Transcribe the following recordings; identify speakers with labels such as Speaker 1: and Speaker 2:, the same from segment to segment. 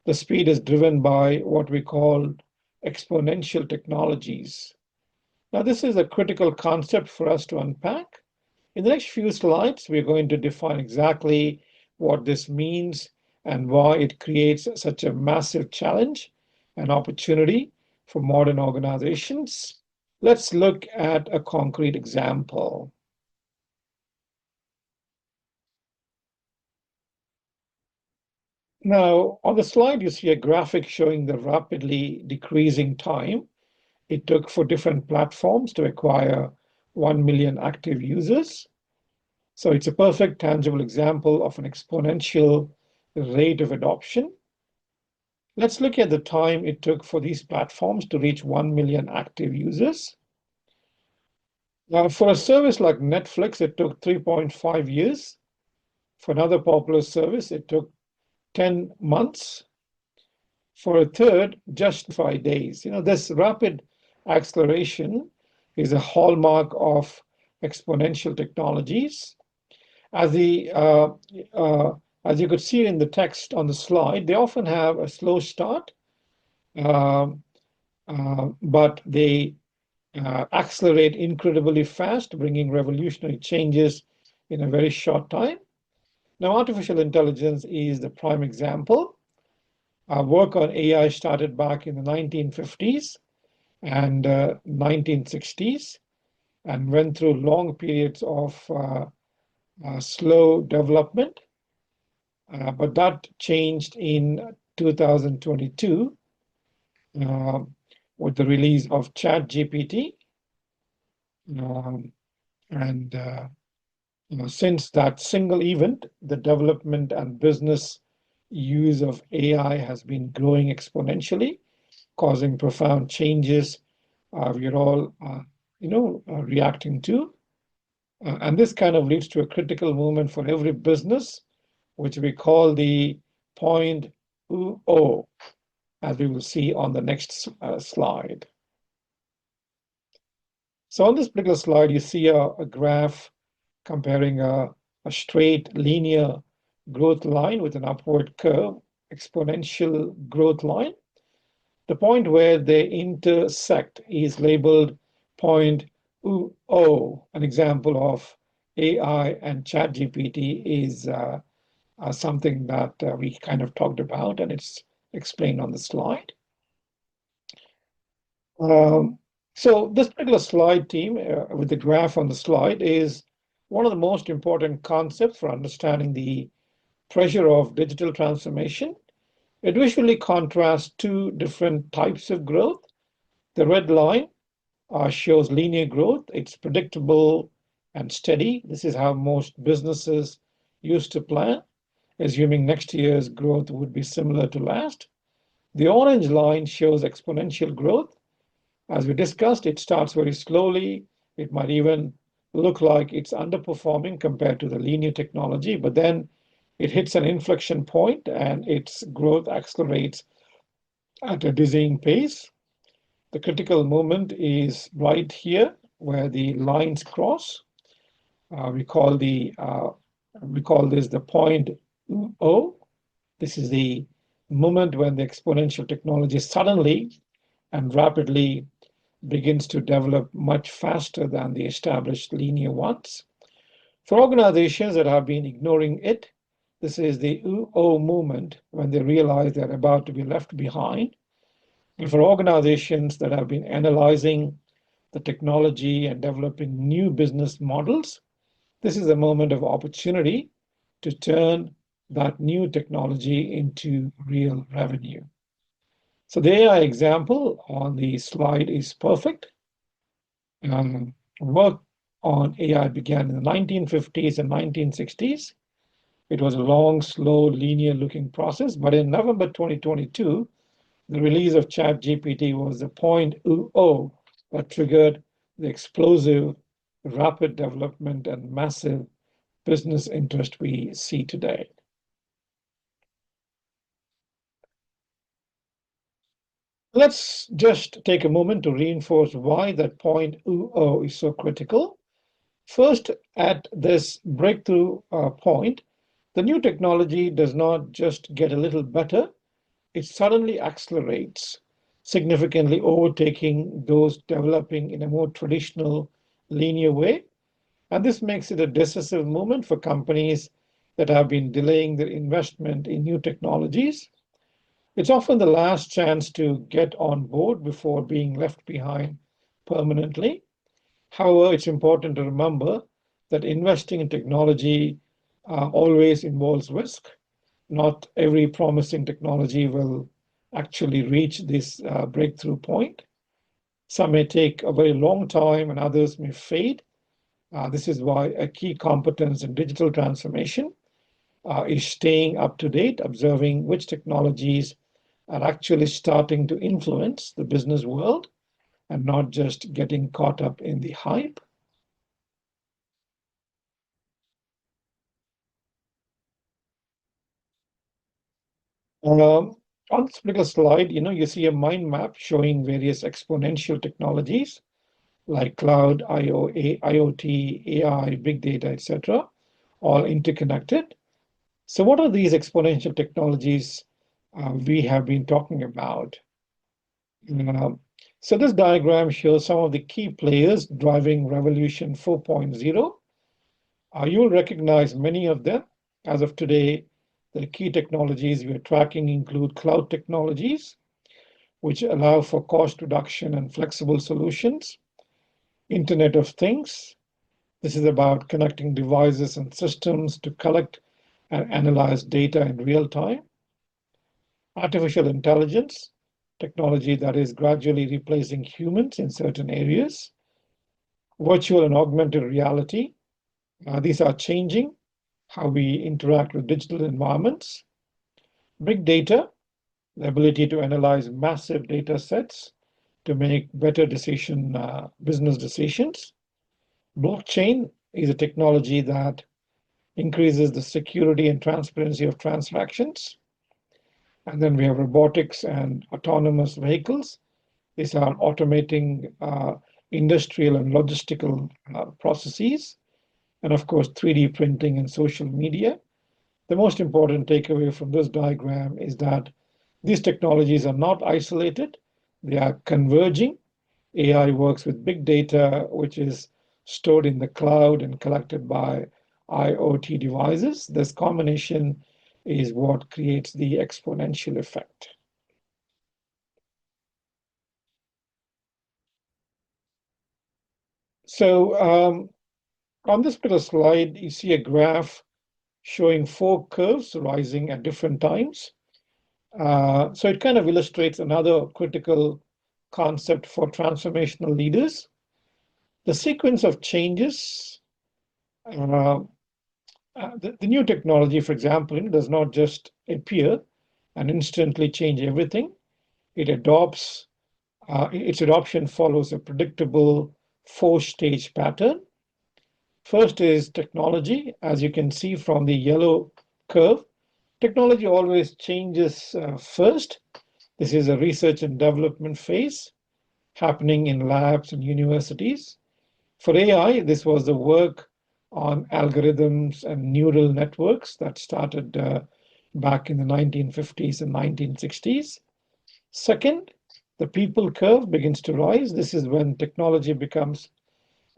Speaker 1: The speed is driven by what we call exponential technologies. Now, this is a critical concept for us to unpack. In the next few slides, we're going to define exactly what this means and why it creates such a massive challenge and opportunity for modern organizations. Let's look at a concrete example. Now, on the slide, you see a graphic showing the rapidly decreasing time it took for different platforms to acquire 1 million active users. So it's a perfect, tangible example of an exponential rate of adoption. Let's look at the time it took for these platforms to reach 1 million active users. Now, for a service like Netflix, it took 3.5 years. For another popular service, it took 10 months. For a third, just 5 days. This rapid acceleration is a hallmark of exponential technologies. As you could see in the text on the slide, they often have a slow start, but they accelerate incredibly fast, bringing revolutionary changes in a very short time. Now, artificial intelligence is the prime example. Our work on AI started back in the 1950s and 1960s and went through long periods of slow development. But that changed in 2022 with the release of ChatGPT. Since that single event, the development and business use of AI has been growing exponentially, causing profound changes we're all, reacting to. And this kind of leads to a critical moment for every business, which we call the point O, as we will see on the next slide. So on this particular slide, you see a graph comparing a straight linear growth line with an upward curve, exponential growth line. The point where they intersect is labeled point O. An example of AI and ChatGPT is something that we kind of talked about, and it's explained on the slide. So this particular slide team with the graph on the slide is one of the most important concepts for understanding the pressure of digital transformation. It visually contrasts two different types of growth. The red line shows linear growth. It's predictable and steady. This is how most businesses used to plan, assuming next year's growth would be similar to last. The orange line shows exponential growth. As we discussed, it starts very slowly. It might even look like it's underperforming compared to the linear technology, but then it hits an inflection point and its growth accelerates at a dizzying pace. The critical moment is right here where the lines cross. We call this the point O. This is the moment when the exponential technology suddenly and rapidly begins to develop much faster than the established linear ones. For organizations that have been ignoring it, this is the O moment when they realize they're about to be left behind. And for organizations that have been analyzing the technology and developing new business models, this is a moment of opportunity to turn that new technology into real revenue. So the AI example on the slide is perfect. Work on AI began in the 1950s and 1960s. It was a long, slow, linear-looking process, but in November 2022, the release of ChatGPT was the point O that triggered the explosive, rapid development and massive business interest we see today. Let's just take a moment to reinforce why that point O is so critical. First, at this breakthrough point, the new technology does not just get a little better, it suddenly accelerates, significantly overtaking those developing in a more traditional linear way. And this makes it a decisive moment for companies that have been delaying their investment in new technologies. It's often the last chance to get on board before being left behind permanently. However, it's important to remember that investing in technology always involves risk. Not every promising technology will actually reach this breakthrough point. Some may take a very long time and others may fade. This is why a key competence in digital transformation is staying up to date, observing which technologies are actually starting to influence the business world and not just getting caught up in the hype. Um, on this particular slide, you see a mind map showing various exponential technologies like cloud, IoT, AI, big data, etc., all interconnected. So, what are these exponential technologies we have been talking about? Um, so, this diagram shows some of the key players driving Revolution 4.0. You'll recognize many of them. As of today, the key technologies we are tracking include cloud technologies, which allow for cost reduction and flexible solutions, Internet of Things. This is about connecting devices and systems to collect and analyze data in real time. Artificial intelligence, technology that is gradually replacing humans in certain areas. Virtual and augmented reality, these are changing how we interact with digital environments. Big data, the ability to analyze massive data sets to make better business decisions. Blockchain is a technology that increases the security and transparency of transactions. And then we have robotics and autonomous vehicles. These are automating industrial and logistical processes. And of course, 3D printing and social media. The most important takeaway from this diagram is that these technologies are not isolated, they are converging. AI works with big data, which is stored in the cloud and collected by IoT devices. This combination is what creates the exponential effect. So, on this particular slide, you see a graph showing four curves rising at different times. So it kind of illustrates another critical concept for transformational leaders. The sequence of changes, uh, the new technology, for example, does not just appear and instantly change everything. It adopts, its adoption follows a predictable four-stage pattern. First is technology. As you can see from the yellow curve, technology always changes first. This is a research and development phase happening in labs and universities. For AI, this was the work on algorithms and neural networks that started back in the 1950s and 1960s. Second, the people curve begins to rise. This is when technology becomes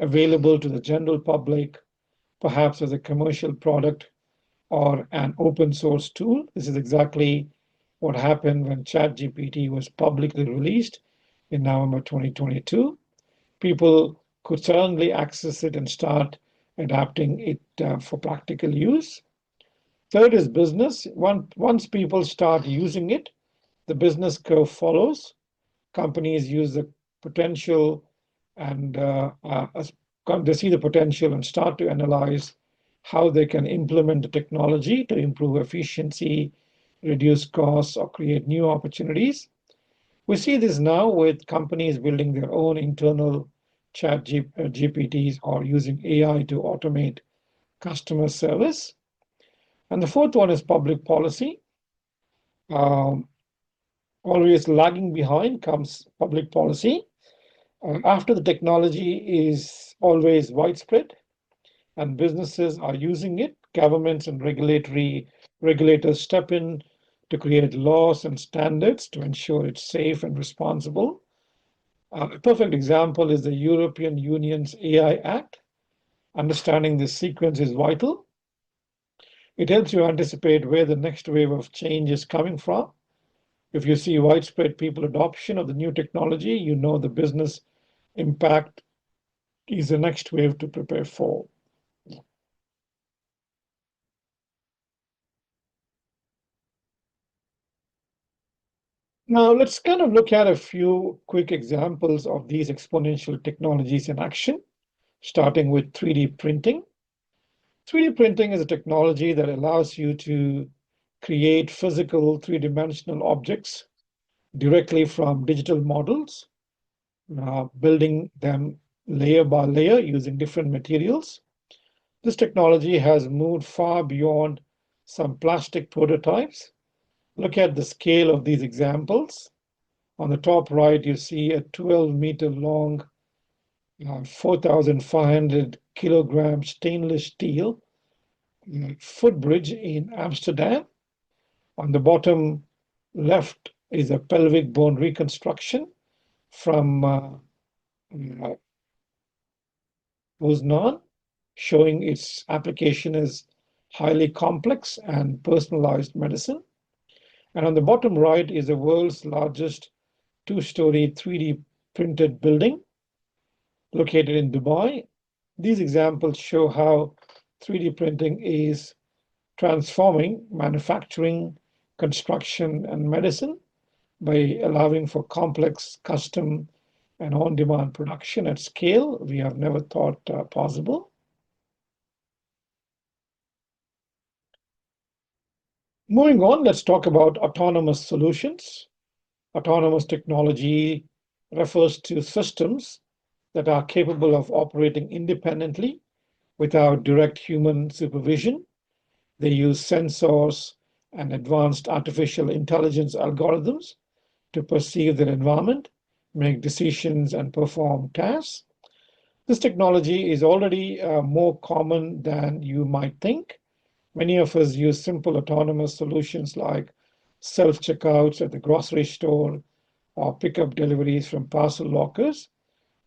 Speaker 1: available to the general public, perhaps as a commercial product or an open source tool. This is exactly what happened when ChatGPT was publicly released in November 2022. People could suddenly access it and start adapting it for practical use. Third is business. Once people start using it, the business curve follows. Companies use the potential and they see the potential and start to analyze how they can implement the technology to improve efficiency, reduce costs, or create new opportunities. We see this now with companies building their own internal GPTs or using AI to automate customer service. And the fourth one is public policy. Um, Always lagging behind comes public policy. After the technology is always widespread and businesses are using it, governments and regulators step in to create laws and standards to ensure it's safe and responsible. A perfect example is the European Union's AI Act. Understanding this sequence is vital. It helps you anticipate where the next wave of change is coming from. If you see widespread people adoption of the new technology, you know the business impact is the next wave to prepare for. Now, let's kind of look at a few quick examples of these exponential technologies in action, starting with 3D printing. 3D printing is a technology that allows you to create physical three-dimensional objects directly from digital models, building them layer by layer using different materials. This technology has moved far beyond some plastic prototypes. Look at the scale of these examples. On the top right, you see a 12-meter long, 4,500 kilogram stainless steel footbridge in Amsterdam. On the bottom left is a pelvic bone reconstruction from Poznan, showing its application as highly complex and personalized medicine. And on the bottom right is the world's largest two-story 3D printed building located in Dubai. These examples show how 3D printing is transforming manufacturing, construction, and medicine by allowing for complex, custom, and on-demand production at scale we have never thought possible. Moving on, let's talk about autonomous solutions. Autonomous technology refers to systems that are capable of operating independently without direct human supervision. They use sensors and advanced artificial intelligence algorithms to perceive their environment, make decisions, and perform tasks. This technology is already more common than you might think. Many of us use simple autonomous solutions like self-checkouts at the grocery store or pick-up deliveries from parcel lockers.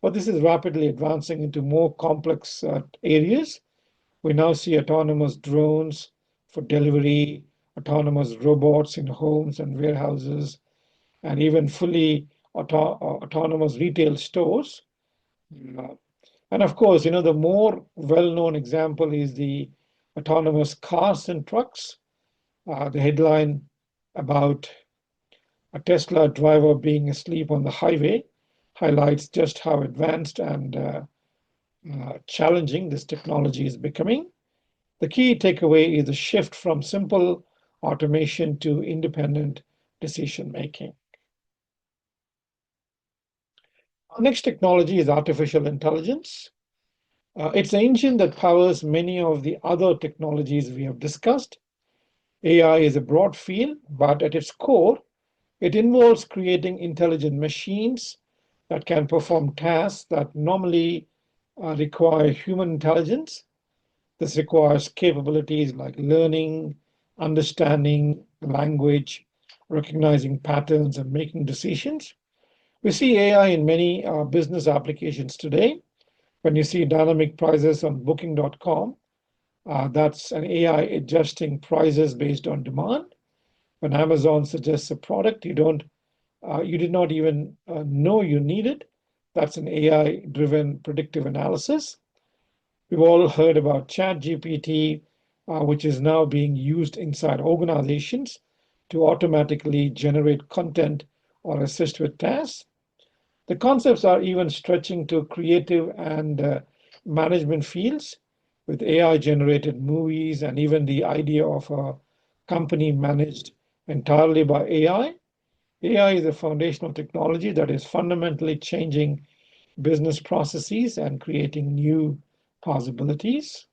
Speaker 1: But this is rapidly advancing into more complex areas. We now see autonomous drones for delivery, autonomous robots in homes and warehouses, and even fully autonomous retail stores. Uh, And of course, the more well-known example is the autonomous cars and trucks. The headline about a Tesla driver being asleep on the highway highlights just how advanced and challenging this technology is becoming. The key takeaway is the shift from simple automation to independent decision making. Our next technology is artificial intelligence. It's the engine that powers many of the other technologies we have discussed. AI is a broad field, but at its core, it involves creating intelligent machines that can perform tasks that normally require human intelligence. This requires capabilities like learning, understanding language, recognizing patterns, and making decisions. We see AI in many business applications today. When you see dynamic prices on booking.com, that's an AI adjusting prices based on demand. When Amazon suggests a product you did not even know you needed, that's an AI-driven predictive analysis. We've all heard about ChatGPT, which is now being used inside organizations to automatically generate content or assist with tasks. The concepts are even stretching to creative and management fields with AI-generated movies and even the idea of a company managed entirely by AI. AI is a foundational technology that is fundamentally changing business processes and creating new possibilities.